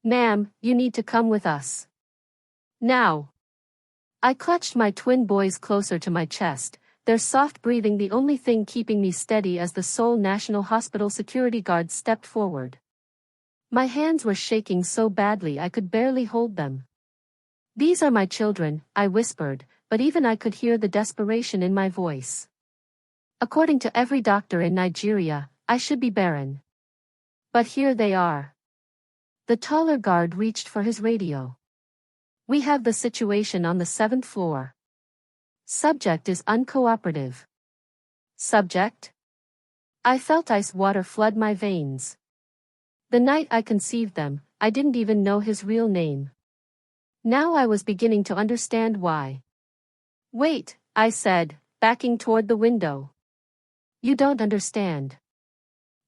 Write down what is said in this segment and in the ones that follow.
Ma'am, you need to come with us. Now. I clutched my twin boys closer to my chest, their soft breathing the only thing keeping me steady as the Seoul National Hospital security guard stepped forward. My hands were shaking so badly I could barely hold them. These are my children, I whispered, but even I could hear the desperation in my voice. According to every doctor in Nigeria, I should be barren. But here they are. The taller guard reached for his radio. We have the situation on the 7th floor. Subject is uncooperative. Subject? I felt ice water flood my veins. The night I conceived them, I didn't even know his real name. Now I was beginning to understand why. Wait, I said, backing toward the window. You don't understand.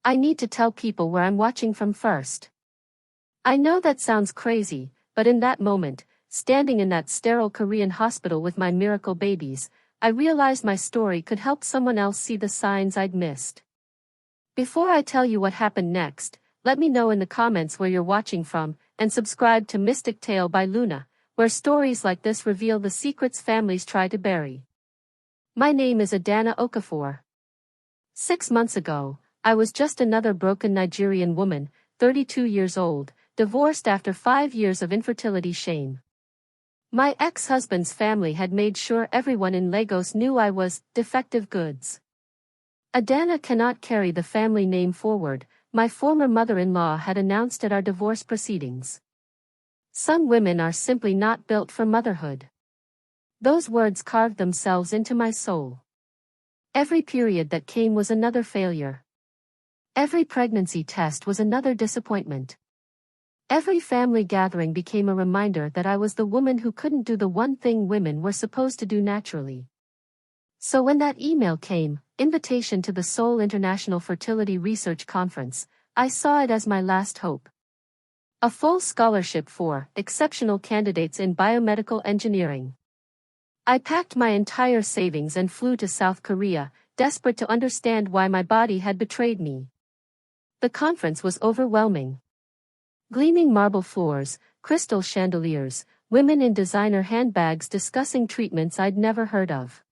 I need to tell people where I'm watching from first. I know that sounds crazy, but in that moment, standing in that sterile Korean hospital with my miracle babies, I realized my story could help someone else see the signs I'd missed. Before I tell you what happened next, let me know in the comments where you're watching from, and subscribe to Mystic Tale by Luna, where stories like this reveal the secrets families try to bury. My name is Adana Okafor. 6 months ago, I was just another broken Nigerian woman, 32 years old, divorced after 5 years of infertility shame. My ex-husband's family had made sure everyone in Lagos knew I was defective goods. Adana cannot carry the family name forward, my former mother-in-law had announced at our divorce proceedings. Some women are simply not built for motherhood. Those words carved themselves into my soul. Every period that came was another failure. Every pregnancy test was another disappointment. Every family gathering became a reminder that I was the woman who couldn't do the one thing women were supposed to do naturally. So when that email came, invitation to the Seoul International Fertility Research Conference, I saw it as my last hope. A full scholarship for exceptional candidates in biomedical engineering. I packed my entire savings and flew to South Korea, desperate to understand why my body had betrayed me. The conference was overwhelming. Gleaming marble floors, crystal chandeliers, women in designer handbags discussing treatments I'd never heard of.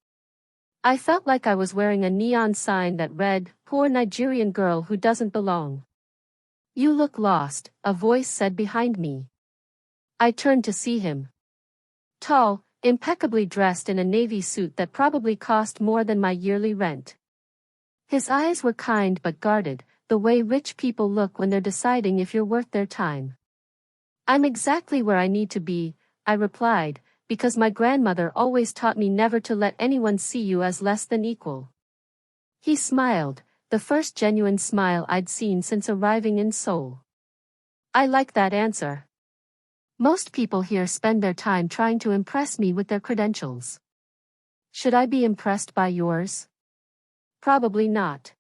I felt like I was wearing a neon sign that read, "Poor Nigerian girl who doesn't belong." "You look lost," a voice said behind me. I turned to see him. Tall, impeccably dressed in a navy suit that probably cost more than my yearly rent. His eyes were kind but guarded, the way rich people look when they're deciding if you're worth their time. "I'm exactly where I need to be," I replied, because my grandmother always taught me never to let anyone see you as less than equal. He smiled, the first genuine smile I'd seen since arriving in Seoul. I like that answer. Most people here spend their time trying to impress me with their credentials. Should I be impressed by yours? Probably not.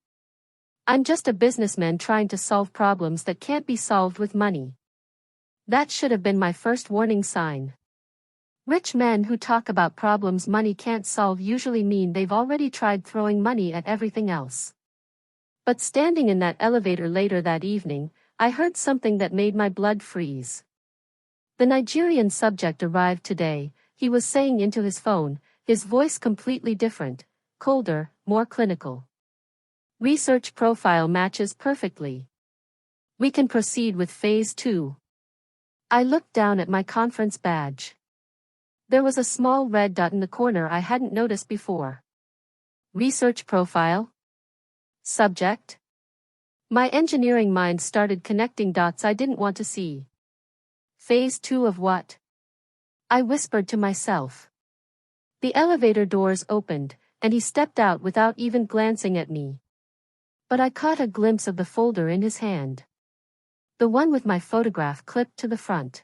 I'm just a businessman trying to solve problems that can't be solved with money. That should have been my first warning sign. Rich men who talk about problems money can't solve usually mean they've already tried throwing money at everything else. But standing in that elevator later that evening, I heard something that made my blood freeze. The Nigerian subject arrived today, he was saying into his phone, his voice completely different, colder, more clinical. Research profile matches perfectly. We can proceed with phase 2. I looked down at my conference badge. There was a small red dot in the corner I hadn't noticed before. Research profile? Subject? My engineering mind started connecting dots I didn't want to see. Phase 2 of what? I whispered to myself. The elevator doors opened, and he stepped out without even glancing at me. But I caught a glimpse of the folder in his hand. The one with my photograph clipped to the front.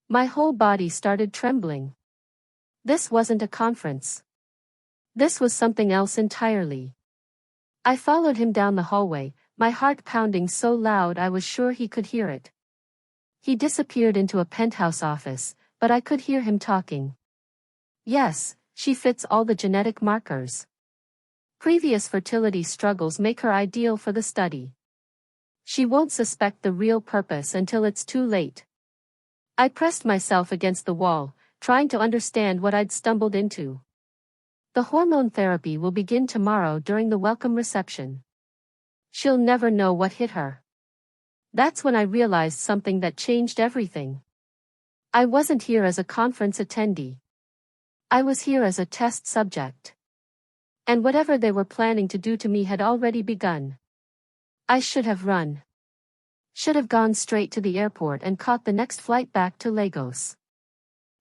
My whole body started trembling. This wasn't a conference. This was something else entirely. I followed him down the hallway, my heart pounding so loud I was sure he could hear it. He disappeared into a penthouse office, but I could hear him talking. Yes, she fits all the genetic markers. Previous fertility struggles make her ideal for the study. She won't suspect the real purpose until it's too late. I pressed myself against the wall, trying to understand what I'd stumbled into. The hormone therapy will begin tomorrow during the welcome reception. She'll never know what hit her. That's when I realized something that changed everything. I wasn't here as a conference attendee. I was here as a test subject. And whatever they were planning to do to me had already begun. I should have run. Should have gone straight to the airport and caught the next flight back to Lagos.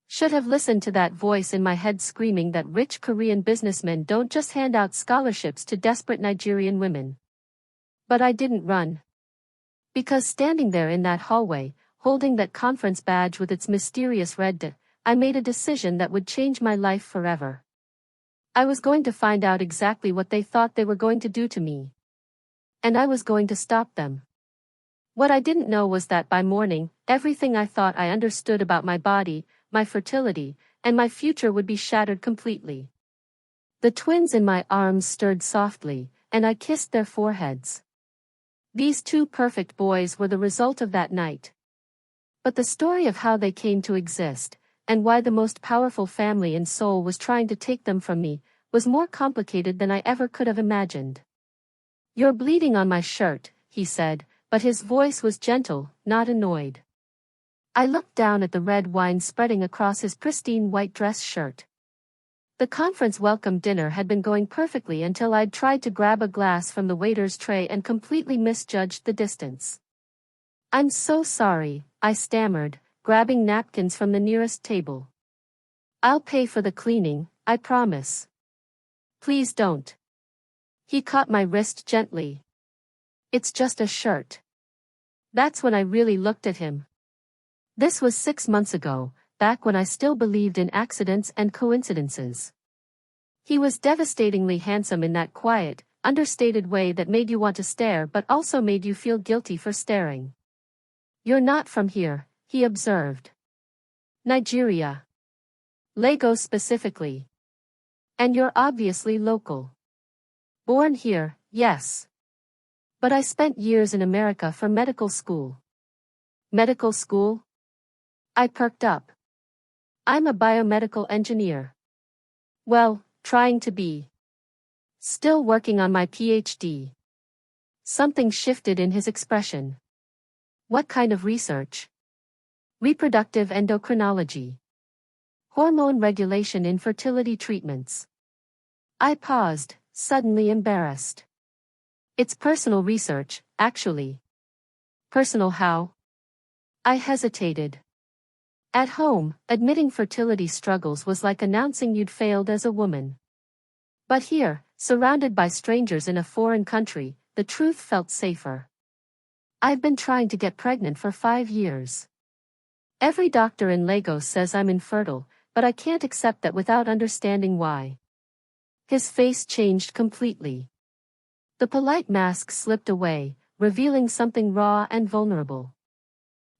Should have listened to that voice in my head screaming that rich Korean businessmen don't just hand out scholarships to desperate Nigerian women. But I didn't run. Because standing there in that hallway, holding that conference badge with its mysterious red D, I made a decision that would change my life forever. I was going to find out exactly what they thought they were going to do to me. And I was going to stop them. What I didn't know was that by morning, everything I thought I understood about my body, my fertility, and my future would be shattered completely. The twins in my arms stirred softly, and I kissed their foreheads. These two perfect boys were the result of that night. But the story of how they came to exist, and why the most powerful family in Seoul was trying to take them from me, was more complicated than I ever could have imagined. "You're bleeding on my shirt," he said, but his voice was gentle, not annoyed. I looked down at the red wine spreading across his pristine white dress shirt. The conference welcome dinner had been going perfectly until I'd tried to grab a glass from the waiter's tray and completely misjudged the distance. "I'm so sorry," I stammered, grabbing napkins from the nearest table. "I'll pay for the cleaning, I promise." "Please don't." He caught my wrist gently. "It's just a shirt." That's when I really looked at him. This was 6 months ago, back when I still believed in accidents and coincidences. He was devastatingly handsome in that quiet, understated way that made you want to stare but also made you feel guilty for staring. "You're not from here," he observed. "Nigeria. Lagos specifically. And you're obviously local." "Born here, yes. But I spent years in America for medical school." "Medical school?" I perked up. "I'm a biomedical engineer." "Well, trying to be. Still working on my PhD." Something shifted in his expression. "What kind of research?" "Reproductive endocrinology. Hormone regulation in fertility treatments." I paused, suddenly embarrassed. "It's personal research, actually." "Personal how?" I hesitated. At home, admitting fertility struggles was like announcing you'd failed as a woman. But here, surrounded by strangers in a foreign country, the truth felt safer. "I've been trying to get pregnant for 5 years. Every doctor in Lagos says I'm infertile, but I can't accept that without understanding why." His face changed completely. The polite mask slipped away, revealing something raw and vulnerable.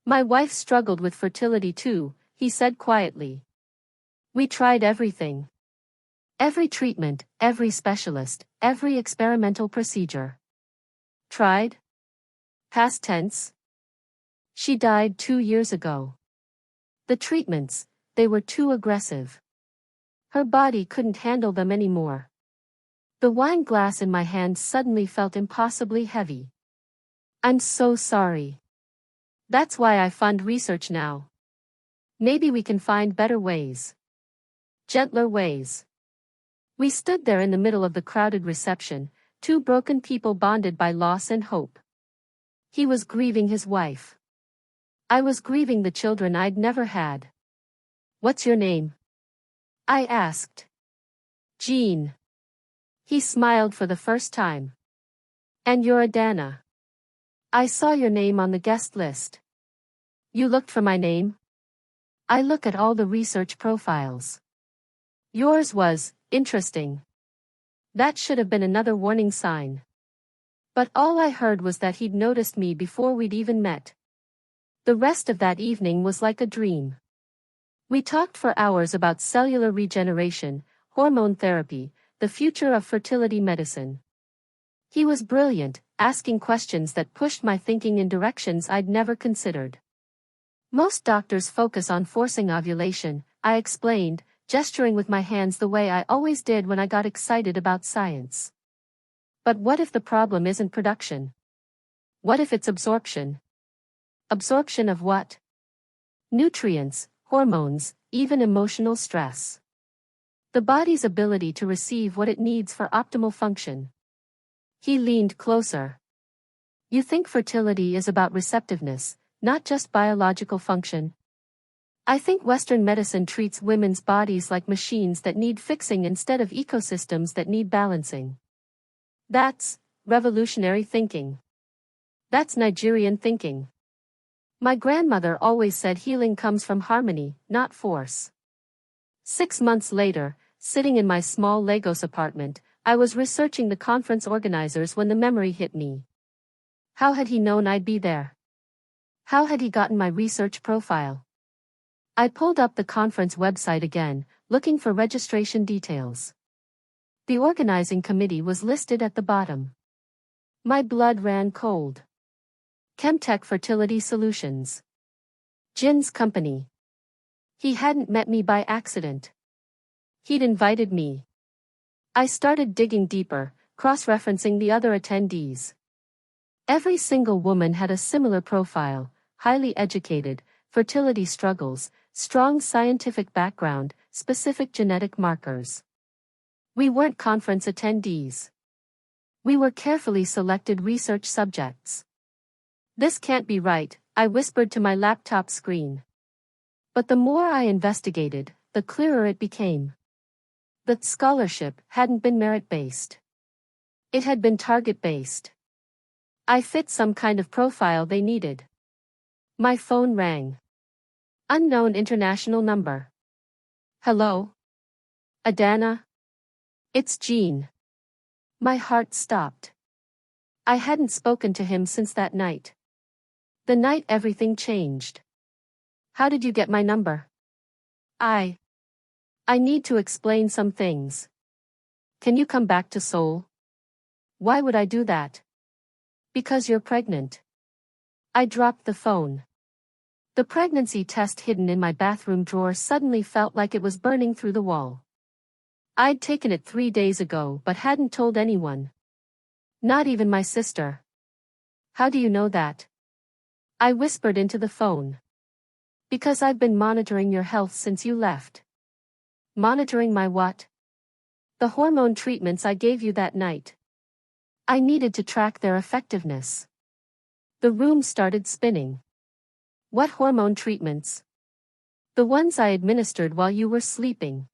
"My wife struggled with fertility too," he said quietly. "We tried everything. Every treatment, every specialist, every experimental procedure." "Tried?" Past tense. "She died 2 years ago. The treatments, they were too aggressive. Her body couldn't handle them anymore." The wine glass in my hand suddenly felt impossibly heavy. "I'm so sorry. That's why I fund research now. Maybe we can find better ways. Gentler ways." We stood there in the middle of the crowded reception, two broken people bonded by loss and hope. He was grieving his wife. I was grieving the children I'd never had. "What's your name?" I asked. "Jean." He smiled for the first time. "And you're Adana. I saw your name on the guest list." "You looked for my name?" "I look at all the research profiles. Yours was interesting." That should have been another warning sign. But all I heard was that he'd noticed me before we'd even met. The rest of that evening was like a dream. We talked for hours about cellular regeneration, hormone therapy, the future of fertility medicine. He was brilliant, asking questions that pushed my thinking in directions I'd never considered. Most doctors focus on forcing ovulation, I explained, gesturing with my hands the way I always did when I got excited about science. But what if the problem isn't production? What if it's absorption? Absorption of what? Nutrients, hormones, even emotional stress. The body's ability to receive what it needs for optimal function. He leaned closer. You think fertility is about receptiveness, not just biological function? I think Western medicine treats women's bodies like machines that need fixing instead of ecosystems that need balancing. That's revolutionary thinking. That's Nigerian thinking. My grandmother always said healing comes from harmony, not force. 6 months later, sitting in my small Lagos apartment, I was researching the conference organizers when the memory hit me. How had he known I'd be there? How had he gotten my research profile? I pulled up the conference website again, looking for registration details. The organizing committee was listed at the bottom. My blood ran cold. Chemtech Fertility Solutions. Jin's company. He hadn't met me by accident. He'd invited me. I started digging deeper, cross-referencing the other attendees. Every single woman had a similar profile, highly educated, fertility struggles, strong scientific background, specific genetic markers. We weren't conference attendees. We were carefully selected research subjects. This can't be right, I whispered to my laptop screen. But the more I investigated, the clearer it became. The scholarship hadn't been merit-based. It had been target-based. I fit some kind of profile they needed. My phone rang. Unknown international number. Hello? Adana? It's Jean. My heart stopped. I hadn't spoken to him since that night. The night everything changed. How did you get my number? I need to explain some things. Can you come back to Seoul? Why would I do that? Because you're pregnant. I dropped the phone. The pregnancy test hidden in my bathroom drawer suddenly felt like it was burning through the wall. I'd taken it 3 days ago but hadn't told anyone. Not even my sister. How do you know that? I whispered into the phone. Because I've been monitoring your health since you left. Monitoring my what? The hormone treatments I gave you that night. I needed to track their effectiveness. The room started spinning. What hormone treatments? The ones I administered while you were sleeping.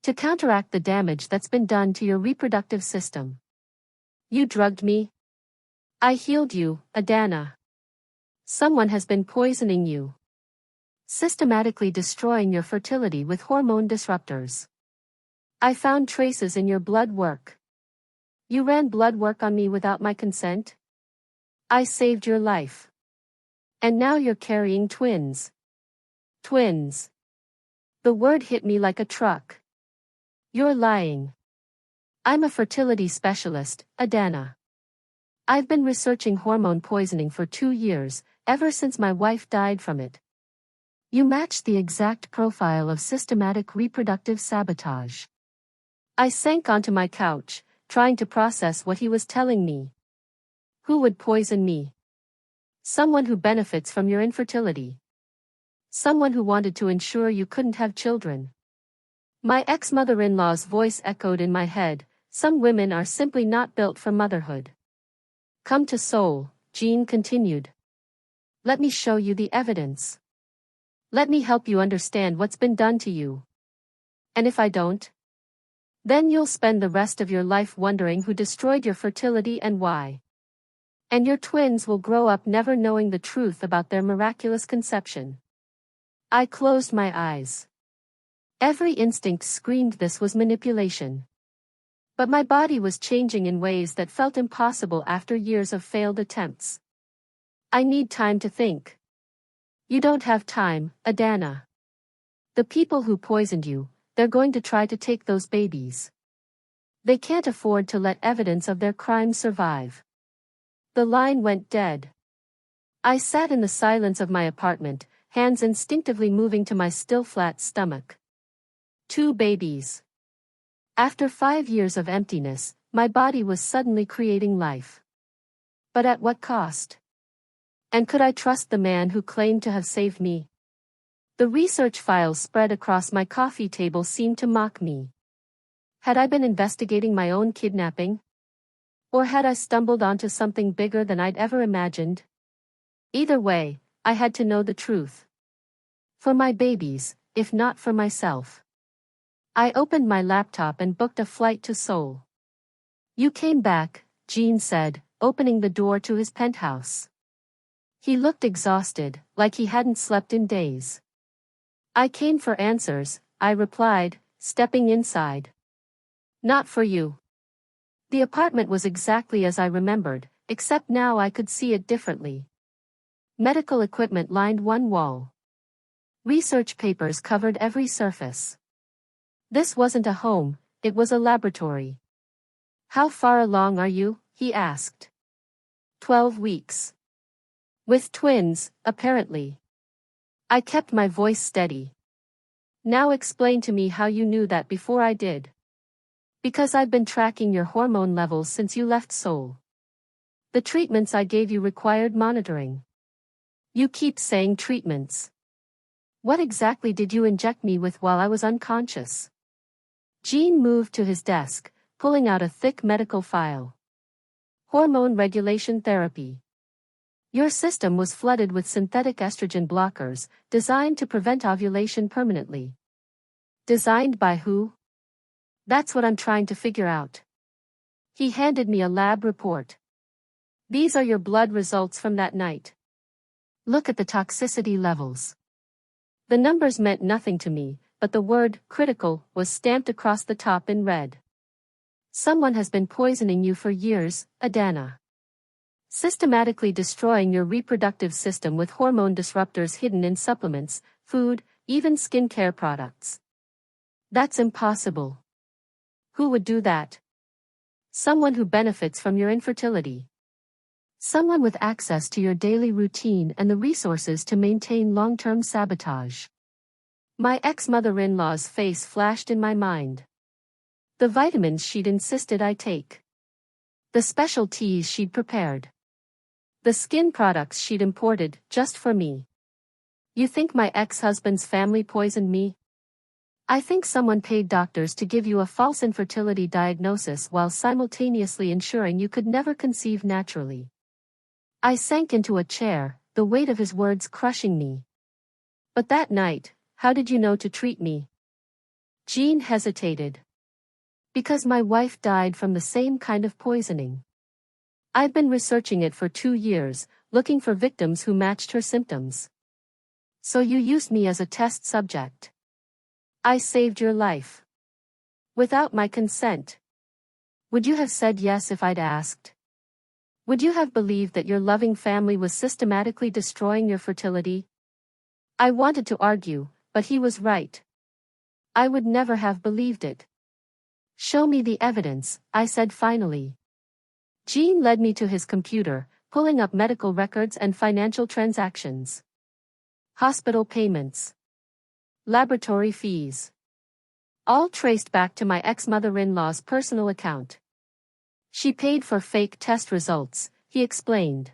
To counteract the damage that's been done to your reproductive system. You drugged me. I healed you, Adana. Someone has been poisoning you. Systematically destroying your fertility with hormone disruptors. I found traces in your blood work. You ran blood work on me without my consent. I saved your life. And now you're carrying twins. Twins. The word hit me like a truck. You're lying. I'm a fertility specialist, Adana. I've been researching hormone poisoning for 2 years, ever since my wife died from it. You match the exact profile of systematic reproductive sabotage. I sank onto my couch, trying to process what he was telling me. Who would poison me? Someone who benefits from your infertility. Someone who wanted to ensure you couldn't have children. My ex-mother-in-law's voice echoed in my head. Some women are simply not built for motherhood. Come to Seoul, Jean continued. Let me show you the evidence. Let me help you understand what's been done to you. And if I don't? Then you'll spend the rest of your life wondering who destroyed your fertility and why. And your twins will grow up never knowing the truth about their miraculous conception. I closed my eyes. Every instinct screamed this was manipulation. But my body was changing in ways that felt impossible after years of failed attempts. I need time to think. You don't have time, Adana. The people who poisoned you, they're going to try to take those babies. They can't afford to let evidence of their crimes survive. The line went dead. I sat in the silence of my apartment, hands instinctively moving to my still flat stomach. 2 babies. After 5 years of emptiness, my body was suddenly creating life. But at what cost? And could I trust the man who claimed to have saved me? The research files spread across my coffee table seemed to mock me. Had I been investigating my own kidnapping? Or had I stumbled onto something bigger than I'd ever imagined? Either way, I had to know the truth. For my babies, if not for myself. I opened my laptop and booked a flight to Seoul. You came back, Gene said, opening the door to his penthouse. He looked exhausted, like he hadn't slept in days. I came for answers, I replied, stepping inside. Not for you. The apartment was exactly as I remembered, except now I could see it differently. Medical equipment lined one wall. Research papers covered every surface. This wasn't a home, it was a laboratory. How far along are you? He asked. 12 weeks. With twins, apparently. I kept my voice steady. Now explain to me how you knew that before I did. Because I've been tracking your hormone levels since you left Seoul. The treatments I gave you required monitoring. You keep saying treatments. What exactly did you inject me with while I was unconscious? Gene moved to his desk, pulling out a thick medical file. Hormone regulation therapy. Your system was flooded with synthetic estrogen blockers, designed to prevent ovulation permanently. Designed by who? That's what I'm trying to figure out. He handed me a lab report. These are your blood results from that night. Look at the toxicity levels. The numbers meant nothing to me, but the word critical was stamped across the top in red. Someone has been poisoning you for years, Adana. Systematically destroying your reproductive system with hormone disruptors hidden in supplements, food, even skincare products. That's impossible. Who would do that? Someone who benefits from your infertility. Someone with access to your daily routine and the resources to maintain long-term sabotage. My ex-mother-in-law's face flashed in my mind. The vitamins she'd insisted I take. The special teas she'd prepared. The skin products she'd imported just for me. You think my ex-husband's family poisoned me? I think someone paid doctors to give you a false infertility diagnosis while simultaneously ensuring you could never conceive naturally. I sank into a chair, the weight of his words crushing me. But that night, how did you know to treat me? Gene hesitated. Because my wife died from the same kind of poisoning. I've been researching it for 2 years, looking for victims who matched her symptoms. So you used me as a test subject. I saved your life. Without my consent. Would you have said yes if I'd asked? Would you have believed that your loving family was systematically destroying your fertility? I wanted to argue, but he was right. I would never have believed it. Show me the evidence, I said finally. Gene led me to his computer, pulling up medical records and financial transactions. Hospital payments. Laboratory fees. All traced back to my ex-mother-in-law's personal account. She paid for fake test results, he explained.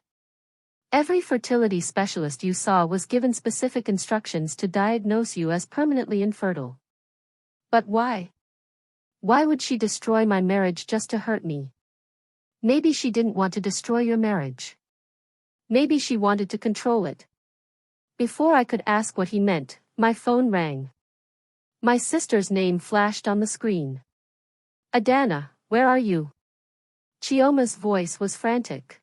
Every fertility specialist you saw was given specific instructions to diagnose you as permanently infertile. But why? Why would she destroy my marriage just to hurt me? Maybe she didn't want to destroy your marriage. Maybe she wanted to control it. Before I could ask what he meant, my phone rang. My sister's name flashed on the screen. Adana, where are you? Chioma's voice was frantic.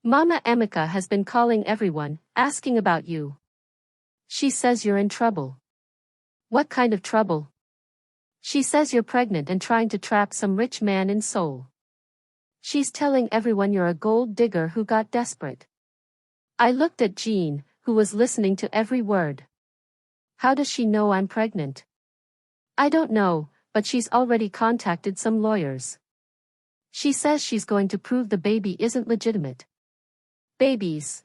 Mama Emika has been calling everyone, asking about you. She says you're in trouble. What kind of trouble? She says you're pregnant and trying to trap some rich man in Seoul. She's telling everyone you're a gold digger who got desperate. I looked at Jean, who was listening to every word. How does she know I'm pregnant? I don't know, but she's already contacted some lawyers. She says she's going to prove the baby isn't legitimate. Babies.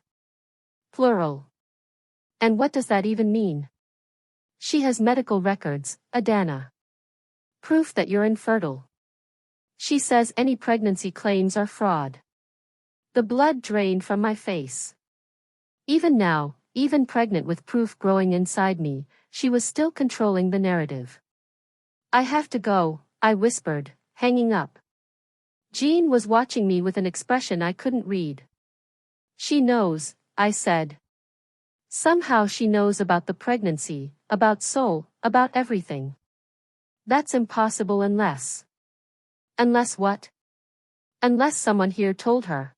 Plural. And what does that even mean? She has medical records, Adana. Proof that you're infertile. She says any pregnancy claims are fraud. The blood drained from my face. Even now, even pregnant with proof growing inside me, she was still controlling the narrative. I have to go, I whispered, hanging up. Jean was watching me with an expression I couldn't read. She knows, I said. Somehow she knows about the pregnancy, about Soul, about everything. That's impossible unless. Unless what? Unless someone here told her.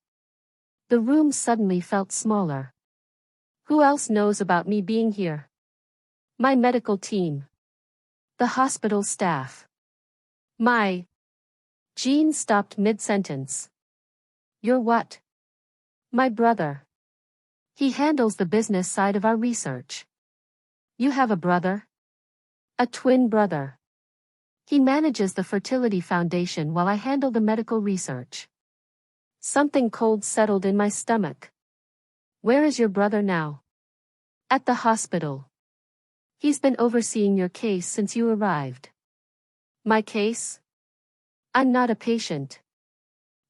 The room suddenly felt smaller. Who else knows about me being here? My medical team. The hospital staff. Jean stopped mid-sentence. You're what? My brother. He handles the business side of our research. You have a brother? A twin brother. He manages the Fertility Foundation while I handle the medical research. Something cold settled in my stomach. Where is your brother now? At the hospital. He's been overseeing your case since you arrived. My case? I'm not a patient.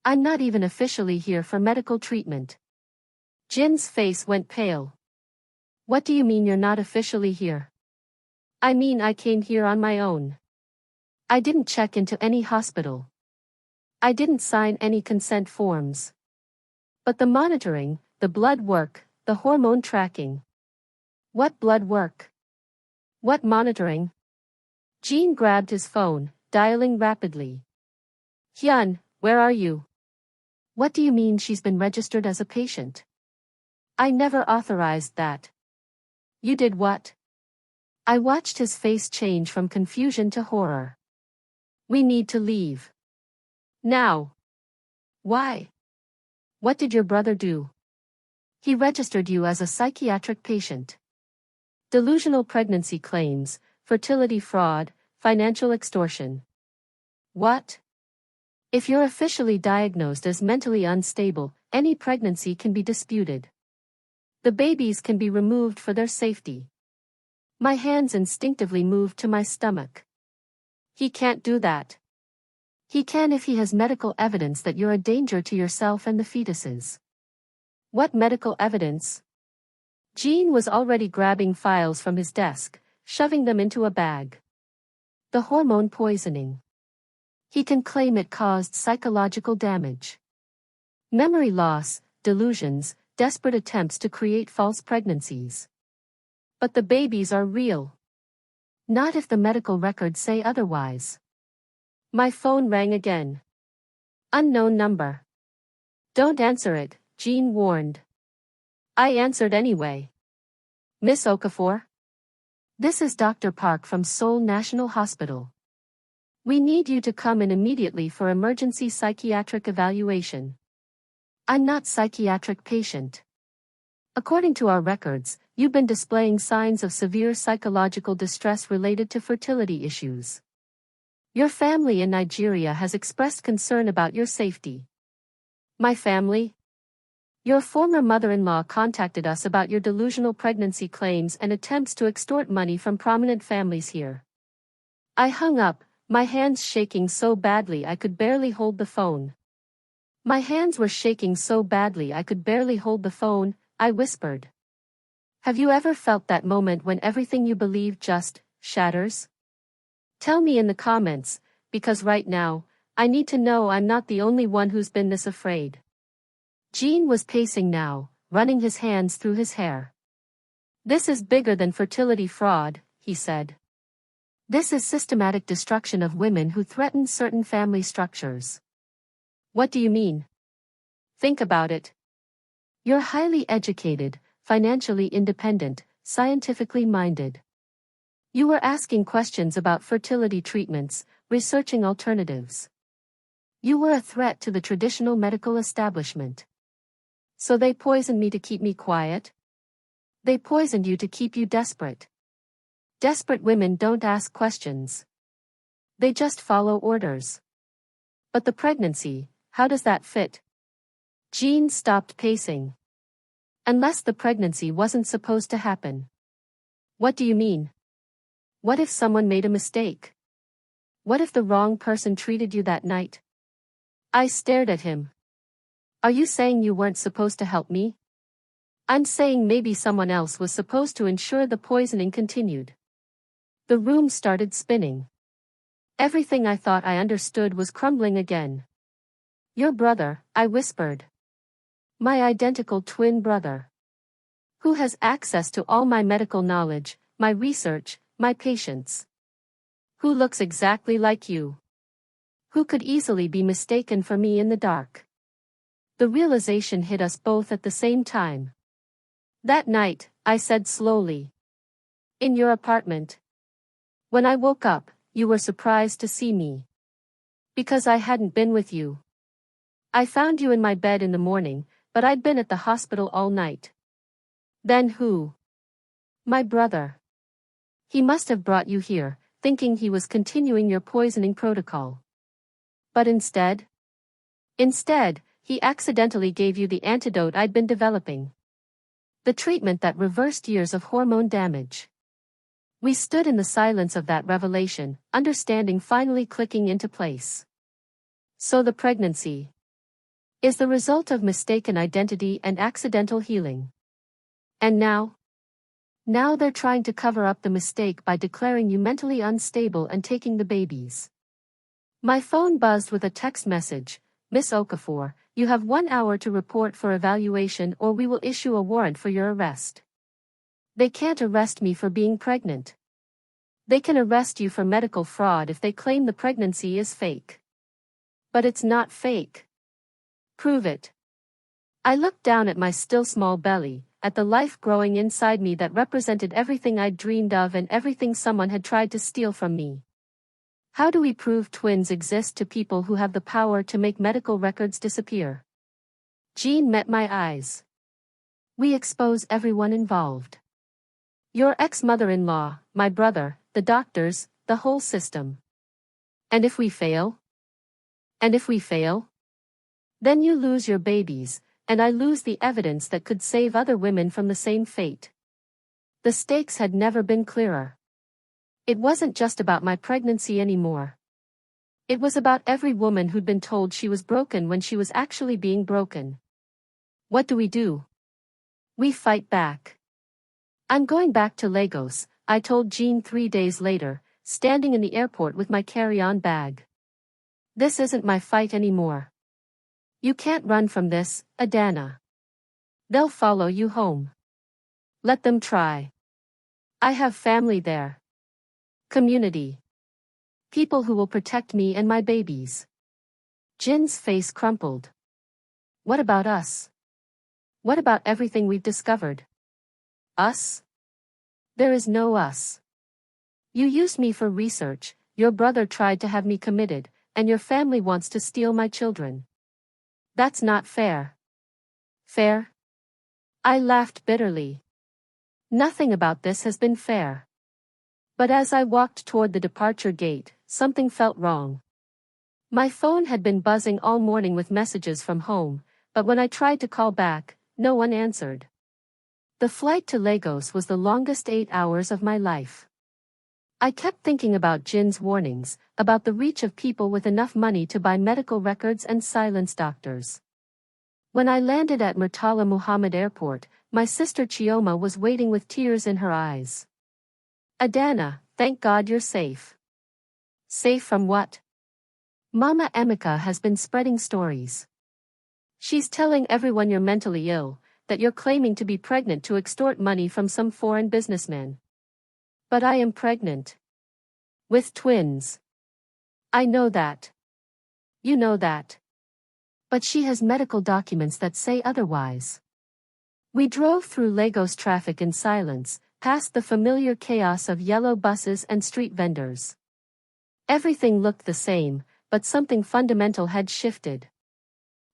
I'm not even officially here for medical treatment. Jin's face went pale. What do you mean you're not officially here? I mean I came here on my own. I didn't check into any hospital. I didn't sign any consent forms. But the monitoring, the blood work, the hormone tracking. What blood work? What monitoring? Jean grabbed his phone, dialing rapidly. Hyun, where are you? What do you mean she's been registered as a patient? I never authorized that. You did what? I watched his face change from confusion to horror. We need to leave. Now. Why? What did your brother do? He registered you as a psychiatric patient. Delusional pregnancy claims, fertility fraud, financial extortion. What? If you're officially diagnosed as mentally unstable, any pregnancy can be disputed. The babies can be removed for their safety. My hands instinctively moved to my stomach. He can't do that. He can if he has medical evidence that you're a danger to yourself and the fetuses. What medical evidence? Jean was already grabbing files from his desk, shoving them into a bag. The hormone poisoning. He can claim it caused psychological damage. Memory loss, delusions, desperate attempts to create false pregnancies. But the babies are real. Not if the medical records say otherwise. My phone rang again. Unknown number. Don't answer it, Jean warned. I answered anyway. Miss Okafor? This is Dr. Park from Seoul National Hospital. We need you to come in immediately for emergency psychiatric evaluation. I'm not psychiatric patient. According to our records, you've been displaying signs of severe psychological distress related to fertility issues. Your family in Nigeria has expressed concern about your safety. My family? Your former mother-in-law contacted us about your delusional pregnancy claims and attempts to extort money from prominent families here. I hung up, my hands shaking so badly I could barely hold the phone. My hands were shaking so badly I could barely hold the phone, I whispered. Have you ever felt that moment when everything you believe just shatters? Tell me in the comments, because right now, I need to know I'm not the only one who's been this afraid. Jean was pacing now, running his hands through his hair. This is bigger than fertility fraud, he said. This is systematic destruction of women who threaten certain family structures. What do you mean? Think about it. You're highly educated, financially independent, scientifically minded. You were asking questions about fertility treatments, researching alternatives. You were a threat to the traditional medical establishment. So they poisoned me to keep me quiet? They poisoned you to keep you desperate. Desperate women don't ask questions. They just follow orders. But the pregnancy, how does that fit? Jean stopped pacing. Unless the pregnancy wasn't supposed to happen. What do you mean? What if someone made a mistake? What if the wrong person treated you that night? I stared at him. Are you saying you weren't supposed to help me? I'm saying maybe someone else was supposed to ensure the poisoning continued. The room started spinning. Everything I thought I understood was crumbling again. Your brother, I whispered. My identical twin brother. Who has access to all my medical knowledge, my research, my patients. Who looks exactly like you. Who could easily be mistaken for me in the dark. The realization hit us both at the same time. That night, I said slowly. In your apartment. When I woke up, you were surprised to see me. Because I hadn't been with you. I found you in my bed in the morning, but I'd been at the hospital all night. Then who? My brother. He must have brought you here, thinking he was continuing your poisoning protocol. But instead, he accidentally gave you the antidote I'd been developing. The treatment that reversed years of hormone damage. We stood in the silence of that revelation, understanding finally clicking into place. So the pregnancy is the result of mistaken identity and accidental healing. And now they're trying to cover up the mistake by declaring you mentally unstable and taking the babies. My phone buzzed with a text message. Miss Okafor, you have 1 hour to report for evaluation or we will issue a warrant for your arrest. They can't arrest me for being pregnant. They can arrest you for medical fraud if they claim the pregnancy is fake. But it's not fake. Prove it. I looked down at my still small belly, at the life growing inside me that represented everything I'd dreamed of and everything someone had tried to steal from me. How do we prove twins exist to people who have the power to make medical records disappear? Jean met my eyes. We expose everyone involved. Your ex-mother-in-law, my brother, the doctors, the whole system. And if we fail? Then you lose your babies, and I lose the evidence that could save other women from the same fate. The stakes had never been clearer. It wasn't just about my pregnancy anymore. It was about every woman who'd been told she was broken when she was actually being broken. What do? We fight back. I'm going back to Lagos, I told Jean 3 days later, standing in the airport with my carry-on bag. This isn't my fight anymore. You can't run from this, Adana. They'll follow you home. Let them try. I have family there. Community. People who will protect me and my babies. Jin's face crumpled. What about us? What about everything we've discovered? Us? There is no us. You used me for research, your brother tried to have me committed, and your family wants to steal my children. That's not fair. Fair? I laughed bitterly. Nothing about this has been fair. But as I walked toward the departure gate, something felt wrong. My phone had been buzzing all morning with messages from home, but when I tried to call back, no one answered. The flight to Lagos was the longest 8 hours of my life. I kept thinking about Jin's warnings, about the reach of people with enough money to buy medical records and silence doctors. When I landed at Murtala Muhammad Airport, my sister Chioma was waiting with tears in her eyes. Adana, thank God you're safe. Safe from what? Mama Emeka has been spreading stories. She's telling everyone you're mentally ill, that you're claiming to be pregnant to extort money from some foreign businessman. But I am pregnant. With twins. I know that. You know that. But she has medical documents that say otherwise. We drove through Lagos traffic in silence, past the familiar chaos of yellow buses and street vendors. Everything looked the same, but something fundamental had shifted.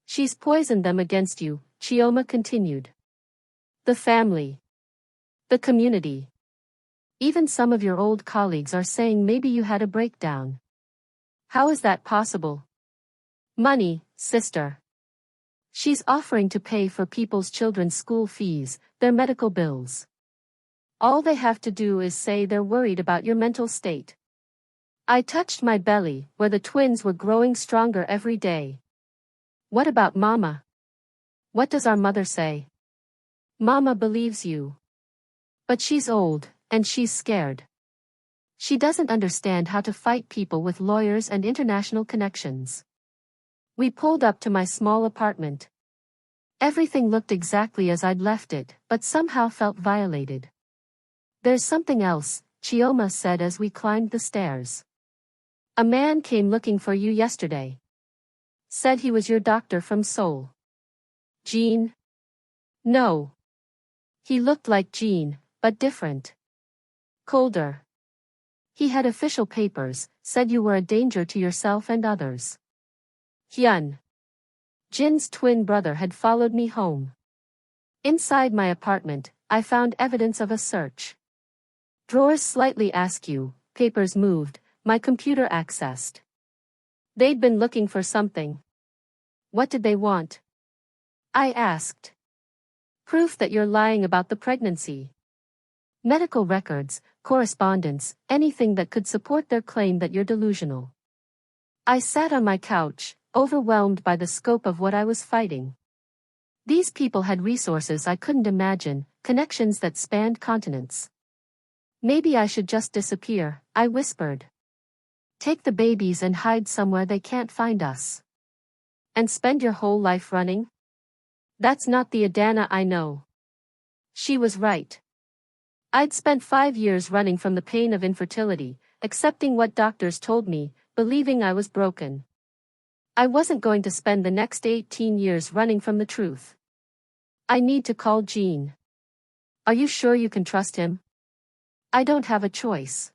She's poisoned them against you, Chioma continued. The family. The community. Even some of your old colleagues are saying maybe you had a breakdown. How is that possible? Money, sister. She's offering to pay for people's children's school fees, their medical bills. All they have to do is say they're worried about your mental state. I touched my belly, where the twins were growing stronger every day. What about Mama? What does our mother say? Mama believes you. But she's old, and she's scared. She doesn't understand how to fight people with lawyers and international connections. We pulled up to my small apartment. Everything looked exactly as I'd left it, but somehow felt violated. There's something else, Chioma said as we climbed the stairs. A man came looking for you yesterday. Said he was your doctor from Seoul. Jean? No. He looked like Jean, but different. Colder. He had official papers, said you were a danger to yourself and others. Hyun. Jin's twin brother had followed me home. Inside my apartment, I found evidence of a search. Drawers slightly askew, papers moved, my computer accessed. They'd been looking for something. What did they want? I asked. Proof that you're lying about the pregnancy. Medical records, correspondence, anything that could support their claim that you're delusional. I sat on my couch, overwhelmed by the scope of what I was fighting. These people had resources I couldn't imagine, connections that spanned continents. Maybe I should just disappear, I whispered. Take the babies and hide somewhere they can't find us. And spend your whole life running? That's not the Adana I know. She was right. I'd spent 5 years running from the pain of infertility, accepting what doctors told me, believing I was broken. I wasn't going to spend the next 18 years running from the truth. I need to call Jean. Are you sure you can trust him? I don't have a choice.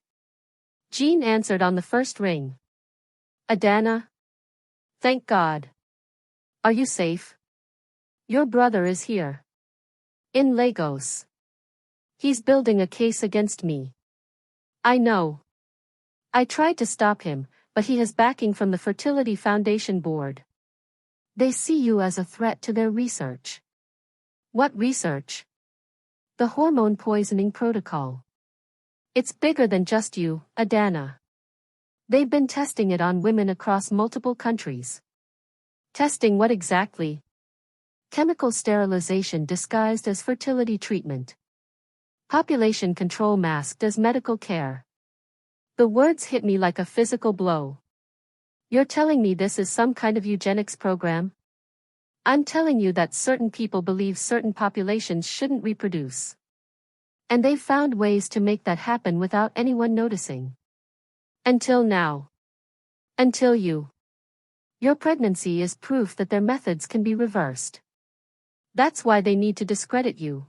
Jean answered on the first ring. Adana? Thank God. Are you safe? Your brother is here. In Lagos. He's building a case against me. I know. I tried to stop him, but he has backing from the Fertility Foundation Board. They see you as a threat to their research. What research? The hormone poisoning protocol. It's bigger than just you, Adana. They've been testing it on women across multiple countries. Testing what exactly? Chemical sterilization disguised as fertility treatment. Population control masked as medical care. The words hit me like a physical blow. You're telling me this is some kind of eugenics program? I'm telling you that certain people believe certain populations shouldn't reproduce. And they've found ways to make that happen without anyone noticing. Until now. Until you. Your pregnancy is proof that their methods can be reversed. That's why they need to discredit you.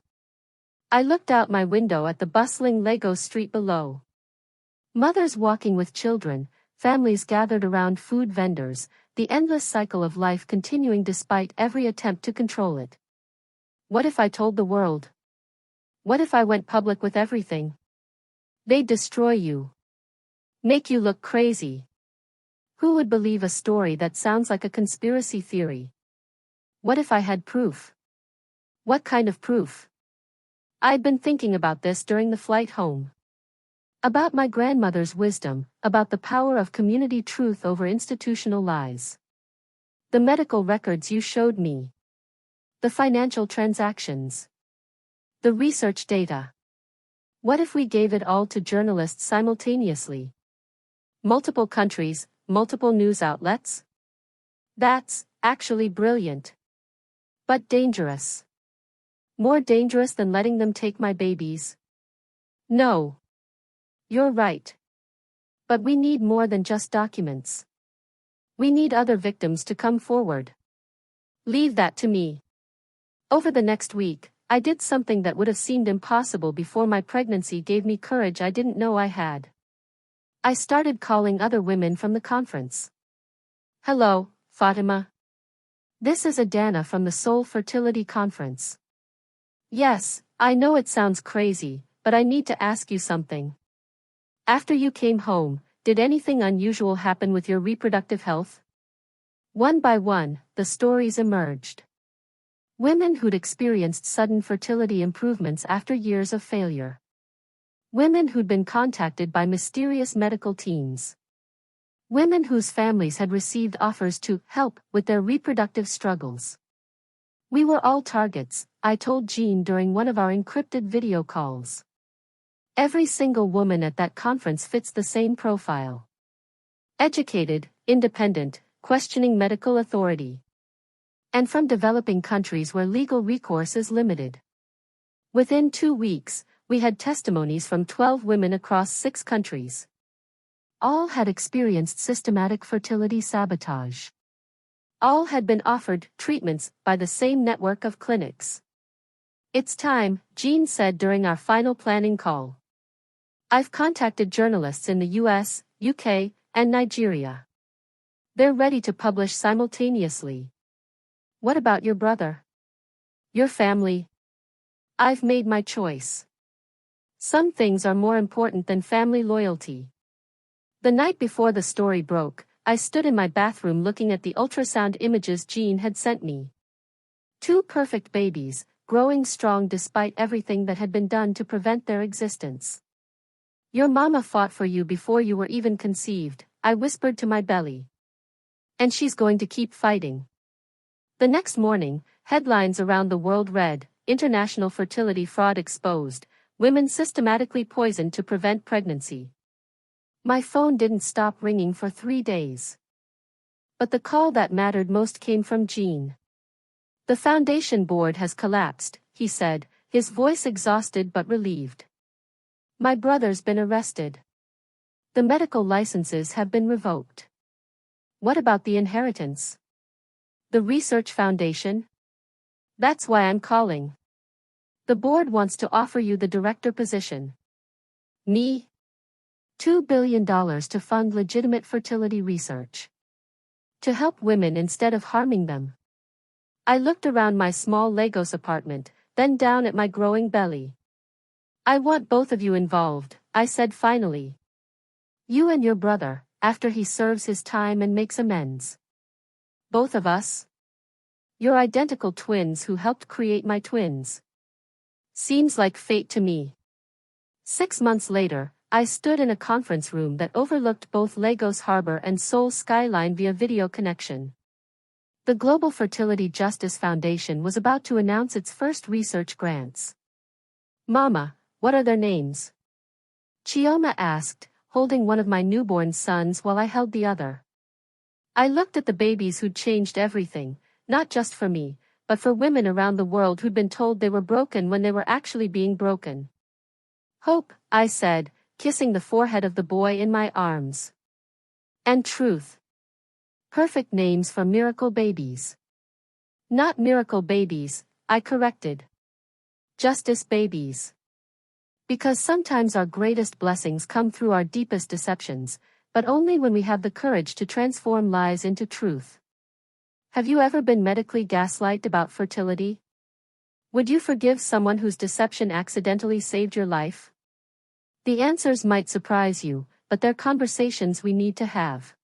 I looked out my window at the bustling Lagos street below. Mothers walking with children, families gathered around food vendors, the endless cycle of life continuing despite every attempt to control it. What if I told the world? What if I went public with everything? They'd destroy you. Make you look crazy. Who would believe a story that sounds like a conspiracy theory? What if I had proof? What kind of proof? I'd been thinking about this during the flight home. About my grandmother's wisdom, about the power of community truth over institutional lies. The medical records you showed me. The financial transactions. The research data. What if we gave it all to journalists simultaneously? Multiple countries, multiple news outlets? That's actually brilliant. But dangerous. More dangerous than letting them take my babies. No. You're right. But we need more than just documents. We need other victims to come forward. Leave that to me. Over the next week, I did something that would have seemed impossible before my pregnancy gave me courage I didn't know I had. I started calling other women from the conference. Hello, Fatima. This is Adana from the Seoul Fertility Conference. Yes, I know it sounds crazy, but I need to ask you something. After you came home, did anything unusual happen with your reproductive health? One by one, the stories emerged. Women who'd experienced sudden fertility improvements after years of failure. Women who'd been contacted by mysterious medical teams. Women whose families had received offers to help with their reproductive struggles. We were all targets, I told Jean during one of our encrypted video calls. Every single woman at that conference fits the same profile. Educated, independent, questioning medical authority. And from developing countries where legal recourse is limited. Within 2 weeks, we had testimonies from 12 women across 6 countries. All had experienced systematic fertility sabotage. All had been offered treatments by the same network of clinics. It's time, Jean said during our final planning call. I've contacted journalists in the US, UK, and Nigeria. They're ready to publish simultaneously. What about your brother? Your family? I've made my choice. Some things are more important than family loyalty. The night before the story broke, I stood in my bathroom looking at the ultrasound images Jean had sent me. 2 perfect babies, growing strong despite everything that had been done to prevent their existence. Your mama fought for you before you were even conceived, I whispered to my belly. And she's going to keep fighting. The next morning, headlines around the world read, International fertility fraud exposed, women systematically poisoned to prevent pregnancy. My phone didn't stop ringing for 3 days. But the call that mattered most came from Jean. The foundation board has collapsed, he said, his voice exhausted but relieved. My brother's been arrested. The medical licenses have been revoked. What about the inheritance? The research foundation? That's why I'm calling. The board wants to offer you the director position. Me? $2 billion to fund legitimate fertility research. To help women instead of harming them. I looked around my small Lagos apartment, then down at my growing belly. I want both of you involved, I said finally. You and your brother, after he serves his time and makes amends. Both of us? You're identical twins who helped create my twins. Seems like fate to me. 6 months later, I stood in a conference room that overlooked both Lagos Harbor and Seoul's skyline via video connection. The Global Fertility Justice Foundation was about to announce its first research grants. Mama, what are their names? Chioma asked, holding one of my newborn sons while I held the other. I looked at the babies who'd changed everything, not just for me, but for women around the world who'd been told they were broken when they were actually being broken. Hope, I said, kissing the forehead of the boy in my arms. And Truth. Perfect names for miracle babies. Not miracle babies, I corrected. Justice babies. Because sometimes our greatest blessings come through our deepest deceptions, but only when we have the courage to transform lies into truth. Have you ever been medically gaslighted about fertility? Would you forgive someone whose deception accidentally saved your life? The answers might surprise you, but they're conversations we need to have.